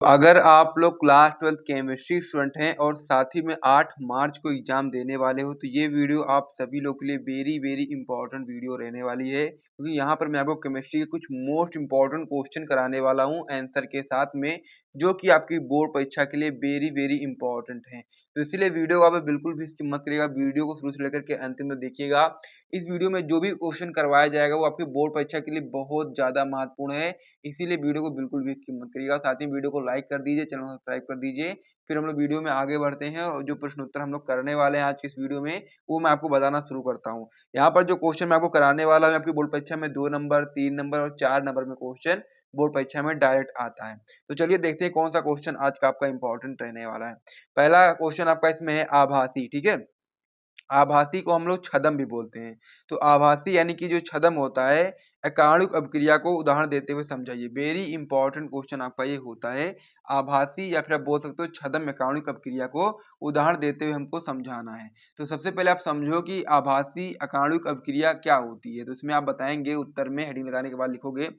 अगर आप लोग क्लास 12 केमिस्ट्री स्टूडेंट हैं और साथ ही में 8 मार्च को एग्जाम देने वाले हो तो ये वीडियो आप सभी लोग के लिए वेरी वेरी इंपॉर्टेंट वीडियो रहने वाली है, क्योंकि यहाँ पर मैं आपको केमिस्ट्री के कुछ मोस्ट इंपॉर्टेंट क्वेश्चन कराने वाला हूँ आंसर के साथ में, जो कि आपकी बोर्ड परीक्षा के लिए वेरी वेरी इंपॉर्टेंट है। तो इसीलिए वीडियो को आप बिल्कुल भी स्किप मत करिएगा, वीडियो को शुरू से लेकर के अंतिम तक देखिएगा। इस वीडियो में जो भी क्वेश्चन करवाया जाएगा वो आपकी बोर्ड परीक्षा के लिए बहुत ज्यादा महत्वपूर्ण है, इसीलिए वीडियो को बिल्कुल भी स्किप मत करिएगा। साथ ही वीडियो को लाइक कर दीजिए, चैनल को सब्सक्राइब कर दीजिए। फिर हम लोग वीडियो में आगे बढ़ते हैं और जो प्रश्न उत्तर हम लोग करने वाले हैं आज की इस वीडियो में वो मैं आपको बताना शुरू करता हूँ। यहाँ पर जो क्वेश्चन मैं आपको कराने वाला हूँ आपकी बोर्ड परीक्षा में 2 नंबर, 3 नंबर और 4 नंबर में क्वेश्चन बोर्ड परीक्षा में डायरेक्ट आता है। तो चलिए देखते हैं कौन सा क्वेश्चन आज का आपका इंपॉर्टेंट रहने वाला है। पहला क्वेश्चन आपका इसमें है आभासी, ठीक है। आभासी को हम लोग छद्म भी बोलते हैं। तो आभासी यानी कि जो छद्म होता है, अकार्णिक अपक्रिया को उदाहरण देते हुए समझाइए। वेरी इंपॉर्टेंट क्वेश्चन आपका ये होता है। आभासी या फिर आप बोल सकते हो छद्म अकार्णिक अपक्रिया को उदाहरण देते हुए हमको समझाना है। तो सबसे पहले आप समझो कि आभासी अकार्णिक अपक्रिया क्या होती है। तो इसमें आप बताएंगे, उत्तर में हेडिंग लगाने के बाद लिखोगे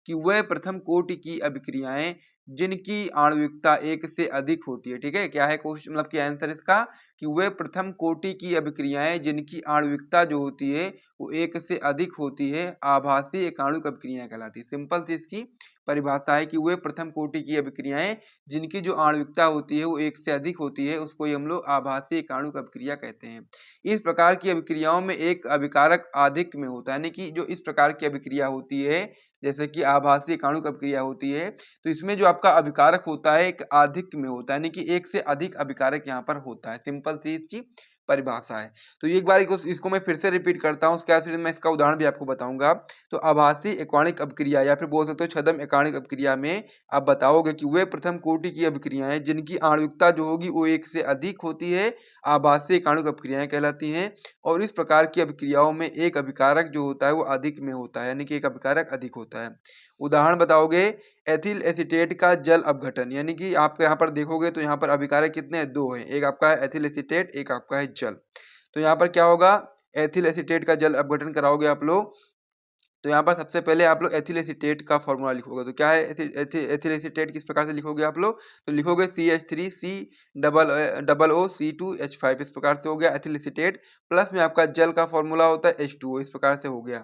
कि वह प्रथम कोटि की अभिक्रियाएं जिनकी आणविकता 1 से अधिक होती है। ठीक है, क्या है क्वेश्चन, मतलब कि आंसर इसका कि वे प्रथम कोटि की अभिक्रियाएं जिनकी आणविकता जो होती है वो 1 से अधिक होती है, आभासी एकाणुक अभिक्रियाएं कहलाती है। सिंपल सी इसकी परिभाषा है कि वे प्रथम कोटि की अभिक्रियाएं जिनकी जो आणविकता होती है वो 1 से अधिक होती है, उसको हम लोग आभासी एकाणुक अभिक्रिया कहते हैं। इस प्रकार की अभिक्रियाओं में एक अभिकारक आधिक्य में होता है, यानी कि जो इस प्रकार की अभिक्रिया होती है जैसे कि आभासी एकाणुक अभिक्रिया होती है, तो इसमें जो आपका अभिकारक होता है एक आधिक्य में होता है, यानी कि 1 से अधिक अभिकारक यहाँ पर होता है। सिंपल सी इसकी परिभाषा है। तो एक बार इसको मैं फिर से रिपीट करता हूँ, उसके बाद फिर मैं इसका उदाहरण भी आपको बताऊंगा। तो आभासी एकाणिक अभिक्रिया या फिर बोल सकते हो छद्म एकाणिक अभिक्रिया में आप बताओगे कि वे प्रथम कोटि की अभिक्रियाएं जिनकी आणविकता जो होगी वो 1 से अधिक होती है, आभासी एकाणिक अभिक्रियाएं कहलाती हैं। और इस प्रकार की अभिक्रियाओं में एक अभिकारक जो होता है वो अधिक में होता है, यानी कि एक अभिकारक अधिक होता है। उदाहरण बताओगे, एथिल एसीटेट का जल अपघटन, यानी कि आप यहाँ पर देखोगे तो यहाँ पर अभिकारक कितने हैं, 2 हैं। एक आपका है एथिल एसीटेट, एक आपका है जल। तो यहाँ पर क्या होगा, एथिल एसीटेट का जल अपघटन कराओगे आप लोग, तो यहाँ पर सबसे पहले आप लोग एथिल एसीटेट का फॉर्मूला लिखोगे। तो क्या है एथिल एसीटेट, किस प्रकार से लिखोगे आप लोग, तो लिखोगे CH3C डबल O C2H5, इस प्रकार से हो गया एथिल एसीटेट। प्लस में आपका जल का फॉर्मूला होता है H2O, इस प्रकार से हो गया।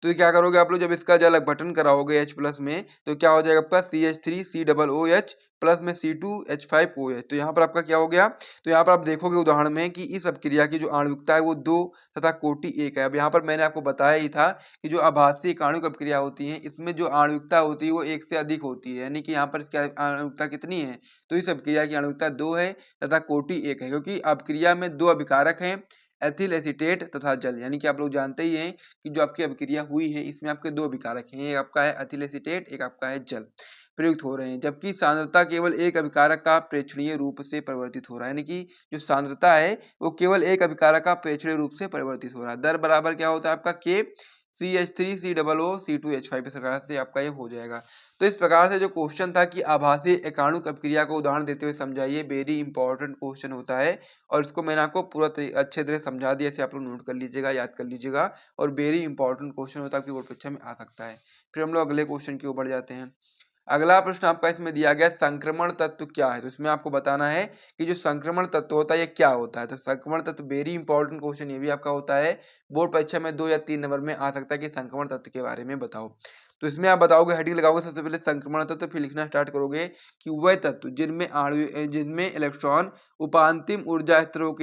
तो ये क्या करोगे आप लोग, जब इसका जल अपघटन कराओगे H प्लस में तो क्या हो जाएगा आपका CH3C डबल OH प्लस में C2H5OH। तो यहाँ पर आपका क्या हो गया, तो यहाँ पर आप देखोगे उदाहरण में कि इस अपक्रिया की जो आणविकता है वो 2 तथा कोटि 1 है। अब यहाँ पर मैंने आपको बताया ही था कि जो आभासी एकाणुक अपक्रिया होती है इसमें जो आणविकता होती है वो 1 से अधिक होती है, यानी कि यहाँ पर इसकी आणविकता कितनी है, तो इस अपक्रिया की आणविकता 2 है तथा कोटि 1 है, क्योंकि अपक्रिया में 2 अभिकारक हैं, एथिल एसीटेट तथा जल। यानी कि आप लोग जानते ही हैं कि जो आपकी अभिक्रिया हुई है इसमें आपके 2 अभिकारक हैं, एक आपका है एथिल एसीटेट, एक आपका है जल प्रयुक्त हो रहे हैं, जबकि सांद्रता केवल एक अभिकारक का प्रेक्षणीय रूप से परिवर्तित हो रहा है, यानी कि जो सांद्रता है वो केवल एक अभिकारक का प्रेक्षणीय रूप से परिवर्तित हो रहा है। दर बराबर क्या होता है आपका K CH3C double O C2H5, इस प्रकार से आपका ये हो जाएगा। तो इस प्रकार से जो क्वेश्चन था कि आभासी एकाणुक अपक्रिया को उदाहरण देते हुए समझाइए, वेरी इंपॉर्टेंट क्वेश्चन होता है और इसको मैंने आपको पूरा अच्छे तरह समझा दिया, इसे आप लोग नोट कर लीजिएगा, याद कर लीजिएगा, और वेरी इंपॉर्टेंट क्वेश्चन होता है, आपकी बोर्ड परीक्षा में आ सकता है। फिर हम लोग अगले क्वेश्चन की ओर बढ़ जाते हैं। अगला प्रश्न आपका इसमें दिया गया संक्रमण तत्व क्या है। तो इसमें आपको बताना है कि जो संक्रमण तत्व होता है ये क्या होता है। तो संक्रमण तत्व वेरी इंपॉर्टेंट क्वेश्चन ये भी आपका होता है, बोर्ड परीक्षा में 2 या 3 नंबर में आ सकता है कि संक्रमण तत्व के बारे में बताओ। तो इसमें आप बताओगे, हेडिंग लगाओगे सबसे पहले संक्रमण तत्व, फिर लिखना स्टार्ट करोगे कि वह तत्व जिनमें इलेक्ट्रॉन उपांतिम ऊर्जा स्तरों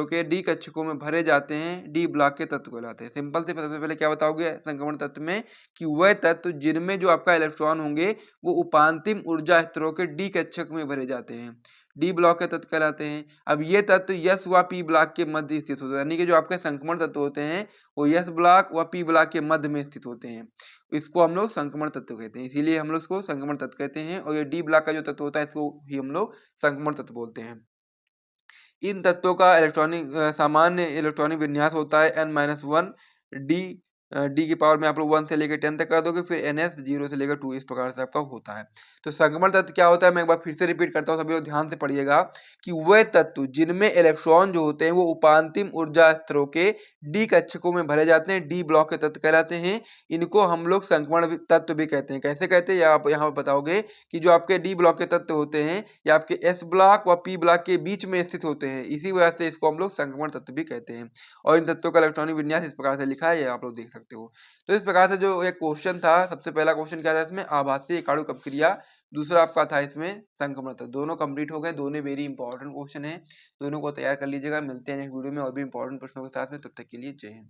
के डी कक्षकों में भरे जाते हैं, डी ब्लॉक के तत्व कहलाते हैं। सिंपल से सबसे पहले क्या बताओगे संक्रमण तत्व में कि वह तत्व जिनमें जो आपका इलेक्ट्रॉन होंगे वो उपांतिम ऊर्जा स्तरों के डी कक्षक में भरे जाते हैं, डी ब्लॉक के तत्व कहलाते हैं। अब ये तत्व यस व पी ब्लॉक के मध्य स्थित होते हैं, यानी कि जो आपके संक्रमण तत्व होते हैं वो यस ब्लॉक व पी ब्लॉक के मध्य में स्थित होते हैं, इसको हम लोग संक्रमण तत्व कहते हैं, इसीलिए हम लोग इसको संक्रमण तत्व कहते हैं। और ये डी ब्लॉक का जो तत्व होता है इसको ही हम लोग संक्रमण तत्व बोलते हैं। इन तत्वों का सामान्य इलेक्ट्रॉनिक विन्यास होता है n-1 डी डी की पावर में आप लोग 1 से लेकर 10 तक कर दोगे, फिर NS 0 से लेकर 2 इस प्रकार से आपका होता है। तो संक्रमण तत्व क्या होता है, मैं एक बार फिर से रिपीट करता हूँ, सभी लोग ध्यान से पढ़िएगा कि वह तत्व जिनमें इलेक्ट्रॉन जो होते हैं वो उपांतिम ऊर्जा स्तरों के डी कक्षकों में भरे जाते हैं, डी ब्लॉक के तत्व कहलाते हैं। इनको हम लोग संक्रमण तत्व भी कहते हैं। कैसे कहते हैं, या आप यहाँ पर बताओगे कि जो आपके डी ब्लॉक के तत्व होते हैं या आपके एस ब्लॉक व पी ब्लॉक के बीच में स्थित होते हैं, इसी वजह से इसको हम लोग संक्रमण तत्व भी कहते हैं। और इन तत्वों का इलेक्ट्रॉनिक विन्यास इस प्रकार से लिखा है, ये आप लोग देख सकते हो। तो इस प्रकार से जो एक क्वेश्चन था, सबसे पहला क्वेश्चन क्या था इसमें, आभासी एकाणु कप क्रिया, दूसरा आपका था इसमें संक्रमण तत्व। दोनों कंप्लीट हो गए, दोनों वेरी इंपॉर्टेंट क्वेश्चन है, दोनों को तैयार कर लीजिएगा। मिलते हैं नेक्स्ट वीडियो में और भी इंपॉर्टेंट प्रश्नों के साथ में, तब तक के लिए जय हिंद।